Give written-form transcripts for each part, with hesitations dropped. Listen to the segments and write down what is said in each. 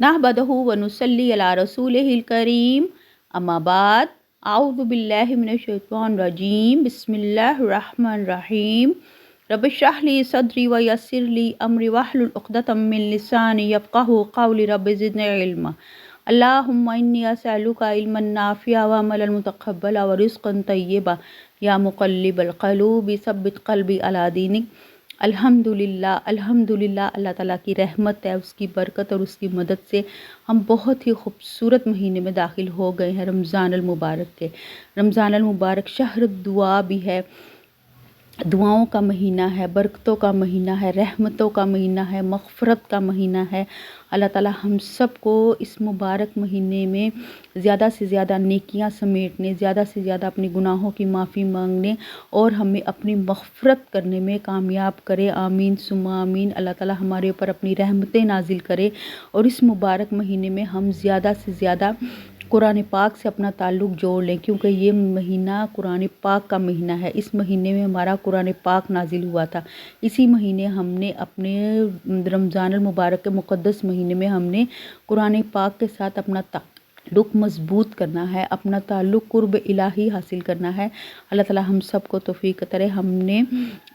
नहमदहु व नुसल्ली अला रसूलिहिल करीम, अम्मा बाद, आऊज़ु बिल्लाहि मिनश शैतानिर रजीम, बिस्मिल्लाहिर रहमानिर रहीम। रब्बि इश्रह ली सदरी व यस्सिर ली अमरी वहलुल उक़दतम मिन लिसानी यफ़क़हू क़ौली। रब्बि ज़िदनी इल्मा। अल्लाहुम्मा इन्नी असअलुका इल्मन नाफ़िअ व अमलन मुतक़ब्बला व रिज़्क़न तय्यबा या मुक़ल्लिबल क़ुलूबि सब्बित क़ल्बी अला दीनिक। अल्हम्दुलिल्लाह, अल्हम्दुलिल्लाह। अल्लाह ताला की रहमत है, उसकी बरकत और उसकी मदद से हम बहुत ही खूबसूरत महीने में दाखिल हो गए हैं, रमज़ान अल मुबारक के। रमज़ान अल मुबारक शहर दुआ भी है, दुआओं का महीना है, बरकतों का महीना है, रहमतों का महीना है, मग़फ़रत का महीना है। अल्लाह ताला हम सब को इस मुबारक महीने में ज़्यादा से ज़्यादा नेकियां समेटने, ज़्यादा से ज़्यादा अपने गुनाहों की माफ़ी मांगने और हमें अपनी मग़फ़रत करने में कामयाब करे। आमीन सुम्मा आमीन। अल्लाह ताला हमारे ऊपर अपनी रहमतें नाजिल करे और इस मुबारक महीने में हम ज़्यादा से ज़्यादा कुरान पाक से अपना ताल्लुक़ जोड़ लें, क्योंकि ये महीना कुरान पाक का महीना है। इस महीने में हमारा कुरान पाक नाजिल हुआ था। इसी महीने हमने अपने रमज़ान अल मुबारक के मुक़द्दस महीने में हमने कुरान पाक के साथ अपना ताल्लुक़ मज़बूत करना है, अपना ताल्लुक़ कुर्ब इलाही हासिल करना है। अल्लाह ताला हम सब को तौफ़ीक़ करे, हमने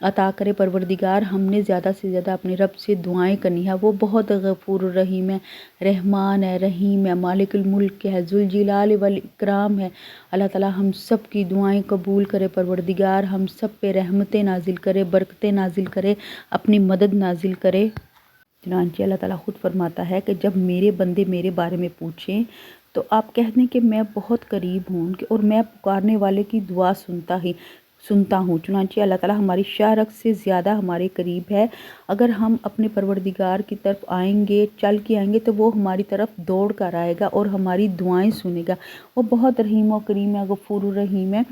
अता करे परवरदिगार। हमने ज़्यादा से ज़्यादा अपने रब से दुआएं करनी है। वो बहुत गफ़ूर रहीम है, रहमान है, रहीम है, मालिकुल मुल्क है, ज़ुल जलाल वल इकराम है। अल्लाह ताला हम सब की दुआएं कबूल करे परवरदिगार, हम सब पे रहमतें नाजिल करे, बरकतें नाजिल करे, अपनी मदद नाजिल करे। चुनांचे अल्लाह ताला ख़ुद फरमाता है कि जब मेरे बंदे मेरे बारे में पूछें तो आप कह दें कि मैं बहुत करीब हूँ और मैं पुकारने वाले की दुआ सुनता हूँ। चुनांचे अल्लाह ताला हमारी शारक से ज़्यादा हमारे करीब है। अगर हम अपने परवरदिगार की तरफ आएंगे, चल के आएंगे, तो वो हमारी तरफ दौड़ कर आएगा और हमारी दुआएं सुनेगा। वो बहुत रहीम और करीम है, गफ़ूर रहीम है।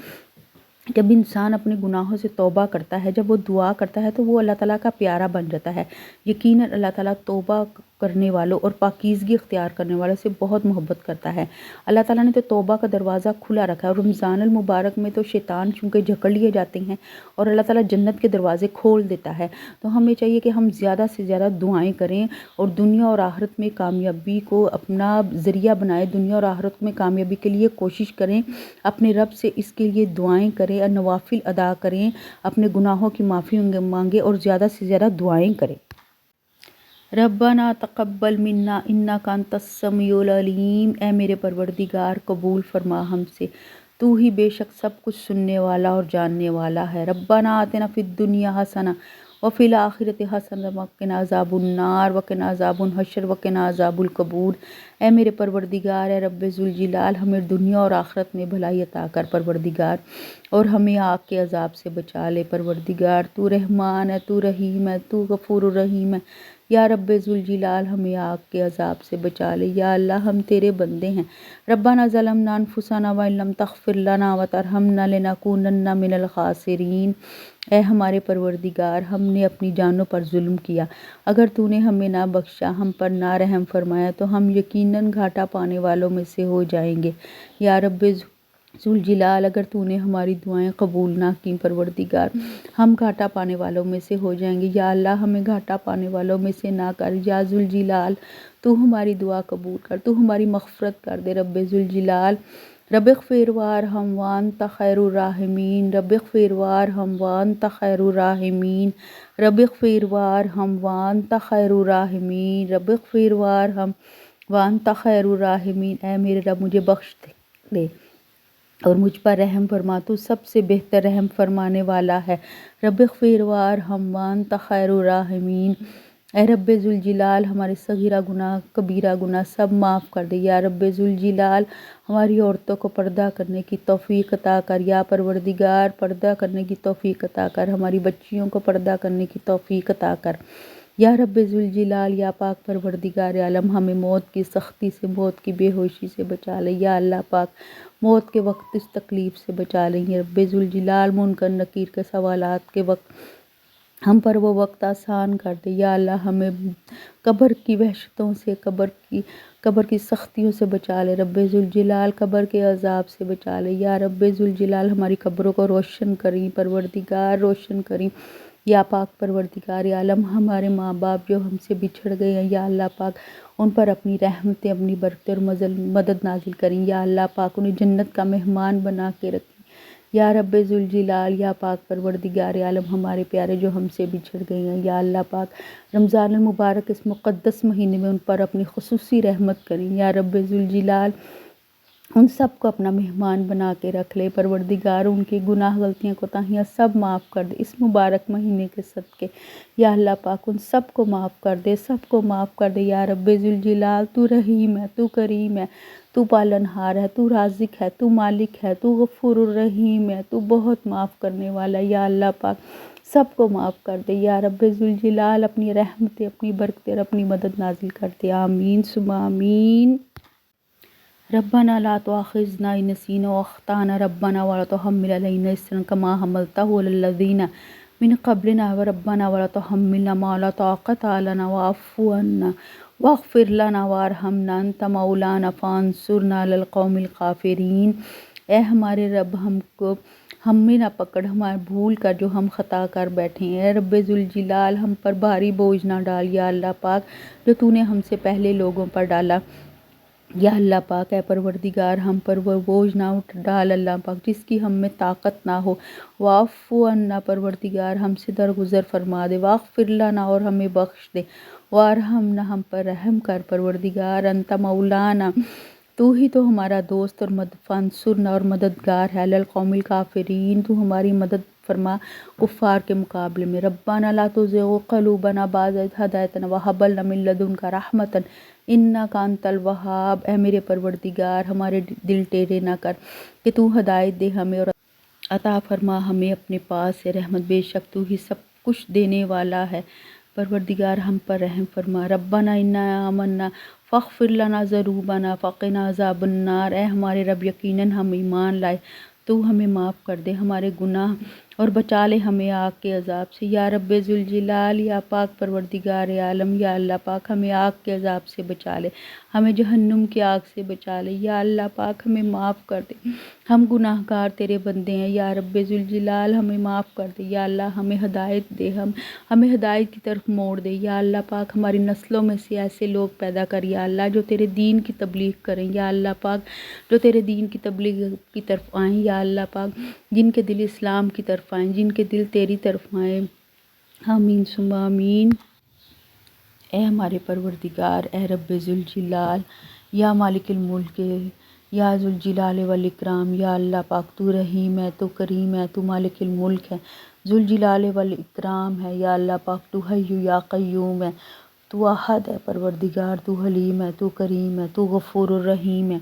जब इंसान अपने गुनाहों से तौबा करता है, जब वो दुआ करता है, तो वो अल्लाह ताला का प्यारा बन जाता है। यकीनन अल्लाह ताला तौबा करने वालों और पाकीज़गी इख्तियार करने वालों से बहुत मोहब्बत करता है। अल्लाह ताला ने तो तौबा का दरवाज़ा खुला रखा है और रमज़ान अल मुबारक में तो शैतान चूँकि जकड़ लिए जाते हैं और अल्लाह ताला जन्नत के दरवाज़े खोल देता है। तो हमें चाहिए कि हम ज़्यादा से ज़्यादा दुआएँ करें और दुनिया और आखिरत में कामयाबी को अपना ज़रिया बनाएं। दुनिया और आखिरत में कामयाबी के लिए कोशिश करें, अपने रब से इसके लिए दुआएँ करें, नवाफिल अदा करें, अपने गुनाहों की माफ़ी मांगे और ज़्यादा से ज़्यादा दुआएं करें। रब्बना तक़ब्बल मिन्ना इन्नका अंतस समीउल अलीम। ए मेरे परवरदिगार, कबूल फरमा हमसे, तू ही बेशक सब कुछ सुनने वाला और जानने वाला है। रब्बना आतिना फिद दुनिया हसना व फिल आखिरति हसना व क़िना अज़ाबुन नार व क़िना अज़ाबुल हशर व क़िना अज़ाबुल कबूर। ए मेरे परवरदिगार, ए रब्बे ज़ुल जलाल, हमें दुनिया और आखिरत में भलाई अता कर परवरदिगार, और हमें आग के अज़ाब से बचा ले परवरदिगार। तू रहमान है, तू रहीम है, तू गफ़ूर रहीम है। या रब्बे ज़ुल जलाल, हमें आग के अज़ाब से बचा ले। या अल्लाह, हम तेरे बंदे हैं। रब्बना ज़लमना अनफुसना व इन लम तग़फ़िर लना व तरहमना लनकूनन्ना मिनल ख़ासिरीन। ए हमारे परवरदिगार, हमने अपनी जानों पर जुल्म किया। अगर तूने हमें ना बख्शा, हम पर ना रहम फरमाया, तो हम यकीनन घाटा पाने वालों में से हो जाएंगे। या रब्बे ज़ुल जलाल, अगर तूने हमारी दुआएं कबूल ना की परवरदिगार, हम घाटा पाने वालों में से हो जाएंगे। या अल्लाह, हमें घाटा पाने वालों में से ना कर। या ज़ुल जलाल, तू हमारी दुआ कबूल कर, तू हमारी मग़फ़िरत कर दे। रब्बे ज़ुल जलाल, रब्बिग़फ़िर वरहम व अंत खैरुर राहिमीन। रब्बिग़फ़िर वरहम व अंत खैरुर राहिमीन। रब्बिग़फ़िर वरहम व अंत खैरुर राहिमीन। रब्बिग़फ़िर वरहम व अंत खैरुर राहिमीन। ऐ मेरे रब, मुझे बख्श दे और मुझ पर रहम फरमा, तू सबसे बेहतर रहम फरमाने वाला है। रब्बिग़फ़िर वरहम व अंत खैरुर राहिमीन। ए रब्बे ज़ुल जलाल, हमारे सगीरा गुनाह कबीरा गुनाह सब माफ़ कर दे। या रब्बे ज़ुल जलाल, हमारी औरतों को पर्दा करने की तौफ़ीक़ अता कर। या परवरदिगार, पर्दा करने की तौफ़ीक़ अता कर, हमारी बच्चियों को पर्दा करने की तौफ़ीक़ अता कर। या रब्बे ज़ुल जलाल, या पाक परवरदिगार आलम, हमें मौत की सख्ती से, मौत की बेहोशी से बचा ले। या अल्लाह पाक, मौत के वक्त इस तकलीफ़ से बचा लेंगे। रब्बे ज़ुल जलाल, मुनकर नकीर के सवालात के वक्त हम पर वो वक्त आसान कर दे। या अल्लाह, हमें कब्र की वहशतों से, कब्र की सख्तियों से बचा ले। रब्बे ज़ुल जलाल, कब्र के अज़ाब से बचा ले। या रब्बे ज़ुल जलाल, हमारी कब्रों को रोशन करी परवरदिगार, रोशन करी। یا پاک پروردگار عالم ہمارے ماں باپ جو ہم سے بچھڑ گئے ہیں یا اللہ پاک ان پر اپنی رحمتیں اپنی برکتیں اور مدد نازل کریں یا اللہ پاک انہیں جنت کا مہمان بنا کے رکھیں یا رب ذوالجلال یا پاک پروردگار عالم ہمارے پیارے جو ہم سے بچھڑ گئے ہیں یا اللہ پاک رمضان المبارک اس مقدس مہینے میں ان پر اپنی خصوصی رحمت کریں یا رب ذوالجلال ان سب کو اپنا مہمان بنا کے رکھ لے پروردگار ان کی گناہ غلطیاں کوتاہیاں سب معاف کر دے اس مبارک مہینے کے صدقے یا اللہ پاک ان سب کو معاف کر دے سب کو معاف کر دے یا رب ذوالجلال تو رحیم ہے تو کریم ہے تو پالنہار ہے تو رازق ہے تو مالک ہے تو غفور الرحیم ہے تو بہت معاف کرنے والا یا اللہ پاک سب کو معاف کر دے یا رب ذوالجلال اپنی رحمتیں اپنی برکتیں اپنی مدد نازل کر دے آمین ثم آمین ربنا لا تؤاخذنا إن نسينا وأخطأنا ربنا ولا تحمل علينا إصرا كما حملته على الذين من قبلنا وربنا ولا تحملنا ما لا طاقة لنا واعف عنا واغفر لنا وارحمنا أنت مولانا فانصرنا على القوم الكافرين اے ہمارے رب ہمیں نہ پکڑ ہمارے بھول کر جو ہم خطا کر بیٹھے ہیں اے رب ذوالجلال ہم پر بھاری بوجھ نہ ڈال یا اللہ پاک جو تو نے ہم سے پہلے لوگوں پر ڈالا یا اللہ پاک اے پروردگار ہم پر وہ بوجھ نہ ڈال اللہ پاک جس کی ہم میں طاقت نہ ہو واعف عنا پروردگار ہم سے درگزر فرما دے واغفر لنا اور ہمیں بخش دے وارحمنا ہم پر رحم کر پروردگار انت مولانا تو ہی تو ہمارا دوست اور فانصرنا اور مددگار ہے علی القوم الکافرین تو ہماری مدد فرما کفار کے مقابلے میں ربنا لا تزغ قلوبنا بعد اذ ہدیتنا وہب لنا من لدنک رحمتا انک انت الوہاب اے میرے پروردگار ہمارے دل ٹیڑھے نہ کر کہ تو ہدایت دے ہمیں اور عطا فرما ہمیں اپنے پاس سے رحمت بے شک تو ہی سب کچھ دینے والا ہے پروردگار ہم پر رحم فرما ربنا انا آمنا فاغفر لنا ذنوبنا فقنا عذاب النار اے ہمارے رب یقیناً ہم ایمان لائے تو ہمیں معاف کر دے ہمارے گناہ اور بچا لے ہمیں آگ کے عذاب سے یا رب ذوالجلال یا پاک پروردگار عالم یا اللہ پاک ہمیں آگ کے عذاب سے بچا لے ہمیں جہنم کی آگ سے بچا لے یا اللہ پاک ہمیں معاف کر دے ہم گناہ گار تیرے بندے ہیں یا رب ذوالجلال ہمیں معاف کر دے یا اللہ ہمیں ہدایت دے ہمیں ہدایت کی طرف موڑ دے یا اللہ پاک ہماری نسلوں میں سے ایسے لوگ پیدا کر یا اللہ جو تیرے دین کی تبلیغ کریں یا اللہ پاک جو تیرے دین کی تبلیغ کی طرف آئیں یا اللہ پاک جن کے دل اسلام کی طرف آئیں جن کے دل تیری طرف آئیں آمین ثم آمین اے ہمارے پروردگار اے رب ذوالجلال یا مالک الملک یا ذوالجلال والاکرام یا اللہ پاک تو رحیم ہے تو کریم ہے تو مالک الملک ہے ذوالجلال والاکرام ہے یا اللہ پاک تو حی یا قیوم ہے تو احد ہے پروردگار تو حلیم ہے تو کریم ہے تو غفور الرحیم ہے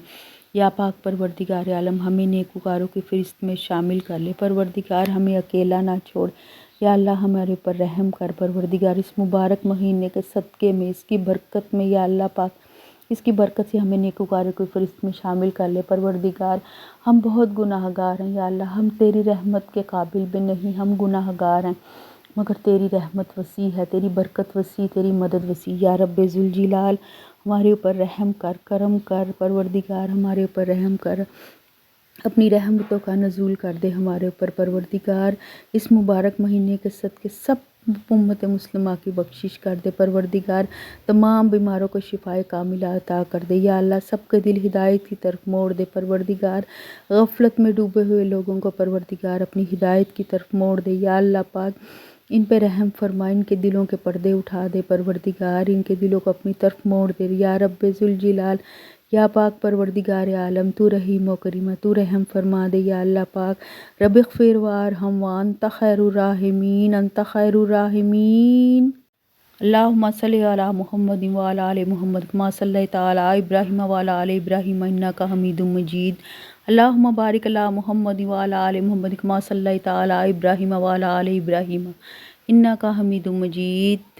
یا پاک پروردگار عالم ہمیں نیکوکاروں کی فہرست میں شامل کر لے پروردگار ہمیں اکیلا نہ چھوڑ یا اللہ ہمارے اوپر رحم کر پروردگار اس مبارک مہینے کے صدقے میں اس کی برکت میں یا اللہ پاک اس کی برکت سے ہمیں نیکوکاروں کی فہرست میں شامل کر لے پروردگار ہم بہت گناہ گار ہیں یا اللہ ہم تیری رحمت کے قابل بھی نہیں ہم گناہ گار ہیں مگر تیری رحمت وسیع ہے تیری برکت وسیع تیری مدد وسیع یا رب ذوالجلال ہمارے اوپر رحم کر کرم کر پروردگار ہمارے اوپر رحم کر اپنی رحمتوں کا نزول کر دے ہمارے اوپر پروردگار اس مبارک مہینے کے صدقے سب امت مسلمہ کی بخشش کر دے پروردگار تمام بیماروں کو شفائے کاملہ عطا کر دے یا اللہ سب کے دل ہدایت کی طرف موڑ دے پروردگار غفلت میں ڈوبے ہوئے لوگوں کو پروردگار اپنی ہدایت کی طرف موڑ دے یا اللہ پاک ان پہ رحم فرما ان کے دلوں کے پردے اٹھا دے پروردگار ان کے دلوں کو اپنی طرف موڑ دے یا رب ذوالجلال یا پاک پروردگار عالم تو رحیم و کریم تو رحم فرما دے یا اللہ پاک رب اغفر وارحم وانت خیر الراحمین انت خیر الراحمین اللہم صلی علی محمد وعلی آل محمد کما صلیت علی ابراہیم وعلی آل ابراہیم انک حمید مجید اللہم بارک علی محمد وعلی آل محمد کما صلیت علی ابراہیم وعلی آل ابراہیم انک حمید مجید